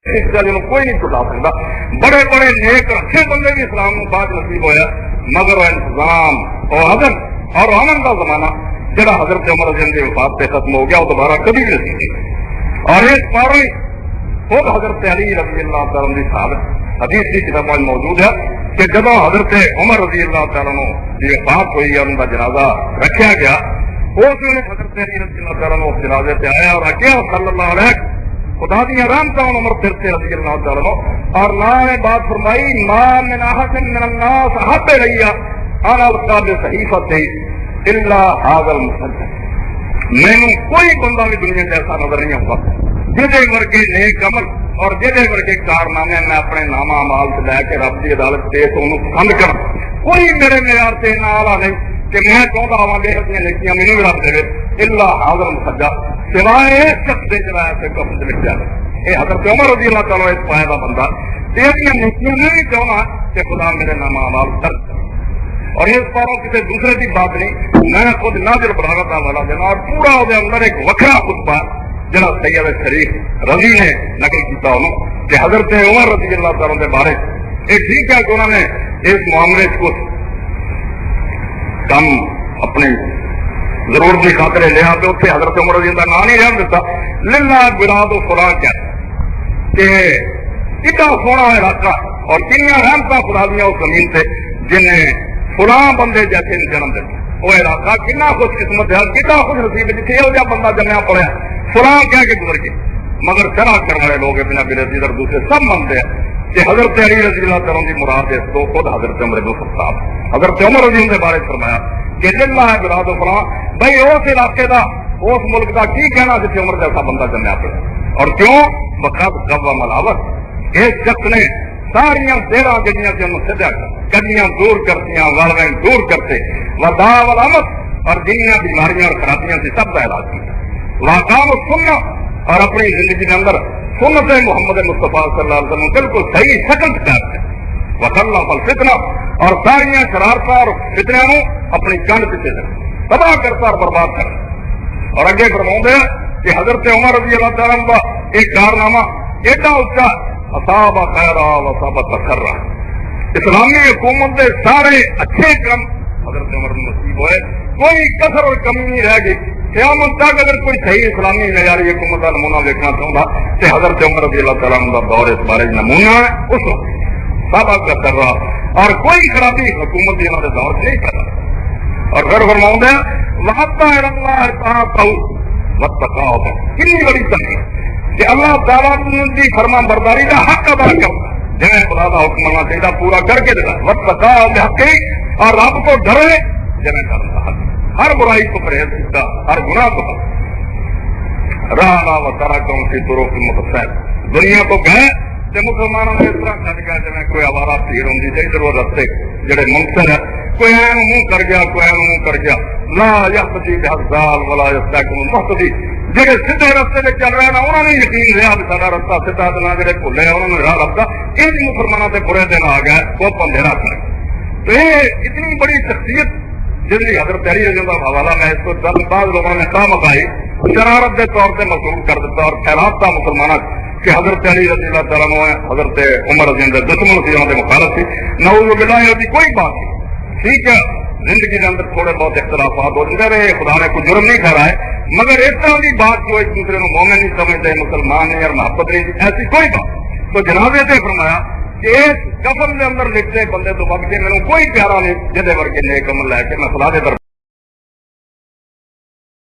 اس گل کوئی نہیں چھٹا سکتا. بڑے بڑے نیک اچھے بندے بھی اسلام کو بعد نصیب ہویا مگر وہ انتظام اور عدل اور امن کا زمانہ جڑا حضرت عمر رضی اللہ کی وفات پہ ختم ہو گیا وہ دوبارہ کبھی بھی نہیں. اور اس پر خود حضرت علی رضی اللہ تعالیٰ کی صحابت حدیث کی کتابوں میں موجود ہے کہ جب حضرت عمر رضی اللہ تعالیٰ کی وفات ہوئی اور ان کا جنازہ رکھا گیا اس میں حضرت علی رضی اللہ تعالیٰ اس جنازے پہ آیا اور آگیا صلی اللہ علیہ خدا دیا رحمت عمر پھر سے رضی اللہ تعالیٰ اور اللہ نے بات فرمائی ما من احد من الناس احب الی انا القابل صحیفۃ الا هذا المسلم. میں کوئی بندہ بھی دنیا میں ایسا نظر نہیں ہوگا جہدے ورگے نیک عمل اور جہدے ورگے کارنامے میں اپنے نامہ مال سے لے کے رب کی عدالت سے انہوں پسند کروں. کوئی میرے معیار سے نالا نہیں کہ میں چاہتا ہوں کہ اپنی نیکیاں مینوں بھی رب دے الا هذا المسلم سوائے اس شخص سے جڑا ہے کفن سے لکھ جائے. یہ حضرت عمر رضی اللہ تعالیٰ اس پایا کا بندہ یہ نیکیاں میں بھی چاہنا کہ خدا میرے نامہ مال درج کرے. اور اس باروں کسی دوسرے کی بات نہیں میں خود ناظر بلاغت والا دینا اور پورا وہ اندر ایک وکرا خطبہ جڑا سید شریف رضی نے نقل کیا انہوں کہ حضرت عمر رضی اللہ تعالیٰ کے بارے یہ ٹھیک ہے کہ انہوں نے اس معاملے کو کم اپنے ضرورت کی خاطر لیا تو اتنے حضرت عمر رضی اللہ نام نہیں رہن دیتا للہ براد و فلاں کیا کہ اتنا سونا علاقہ اور کنیاں رحمتاں خدا دیا اس زمین سے جنہیں فلاں بندے جیسے جنم دیتے وہ علاقہ کتنا خوش قسمت ہے کتنا خوش نصیب ہے جتنے یہ بندہ جمیا پڑیا فلاں کہہ کے گزر گئے. مگر شرح کرنے والے لوگ اپنا بے رضی اور دوسرے سب مانتے ہیں کہ حضرت علی رضی اللہ تعالیٰ کی مراد ہے تو خود حضرت عمر بن خطاب حضرت عمر رضی اللہ کے بارے فرمایا کہ للہ ہے براد و فلاں بھائی اس علاقے کا اس ملک کا کی کہنا جتنے عمر جیسا بندہ جمیا پڑا. اور کیوں وقت قوہ ملاوت ایک شخص نے ساریاں تیرہ گڈیاں سے سدھا گڈیاں دور کرتیاں والوین دور کرتے ودا والامت اور جنیاں بیماریاں اور خرابیاں سے سب کا علاج کیا واقام سننا اور اپنی زندگی کے اندر سنت محمد مصطفیٰ صلی اللہ علیہ وسلم بالکل صحیح شکل سے وصلہ فالفتنہ اور ساریاں شرارتیں اور فتنیاں اپنی جان پیچھے تباہ کرتا اور برباد کرتا. اور اگے فرماؤں گے کہ حضرت عمر رضی اللہ تعالیٰ کا ایک کارنامہ ایڈا اچھا اصاب خیرا وصابت خرا اسلامی حکومت کے سارے اچھے کام حضرت عمر نصیب ہوئے کوئی کسر اور کمی نہیں رہ گئی. قیامت تک اگر کوئی صحیح اسلامی معیاری حکومت کا نمونہ دیکھنا چاہتا تو حضرت عمر رضی اللہ تعالیٰ کا دور اس بارے نمونہ ہے اس وقت سابق کا کر رہا اور کوئی خرابی حکومت بھی انہوں نے دور سے نہیں کر رہا. اور گھر فرماؤں گا کنی بڑی تنگی کہ اللہ تعالیٰ کی فرما برداری کا حق ادا کرتا جی خدا کا حکم ہونا چاہیے پورا کر کے دیتا وقت اور رب کو ڈرے جی کرتا ہر برائی کو پرہیز کرتا ہر گناہ کو راہ و تارا کون سی دوروں کی متصل دنیا کو گئے کہ مسلمانوں نے اس طرح چل گیا جی کوئی آوارہ بھیڑ ہوں گی ادھر وہ رستے جڑے منکر ہے کوئی ایم منہ کر گیا کوئی ایم منہ کر گیا لا یقتی بحزال ولا یستحکم المحتدی جڑے سیدھے رستے میں چل رہے ہیں انہوں نے یقین رہا بھی سارا رستہ سیدھا نہ جڑے بھولے انہوں نے راہ لگتا ان مسلمانوں سے برے دن آ گئے وہ اندھیرا کر گئے. تو یہ اتنی بڑی شخصیت جن کی حضرت علی رضی اللہ کا حوالہ میں اس کو بعض لوگوں نے کہا مکائی شرارت کے طور سے مقبول کر دیتا اور خیرات تھا مسلمانوں کہ حضرت علی رضی اللہ تعالیٰ نے حضرت عمر رضی اللہ دشمن تھی انہوں نے مخالف تھی نعوذ باللہ ہوتی کوئی بات نہیں. ٹھیک ہے زندگی کے اندر تھوڑے بہت اختلافات ہو جاتے رہے خدا نے کوئی جرم نہیں ٹھہرائے مگر اس طرح کی بات جو ایک دوسرے کو مومن نہیں سمجھتے مسلمان نہیں اور محبت نہیں ایسی کوئی بات. تو جنازے سے فرمایا کہ اس کفن کے اندر لکھتے بندے تو وقت میرے کوئی پیارا نہیں جہد ورگے نیک عمل لے کے میں خدا دے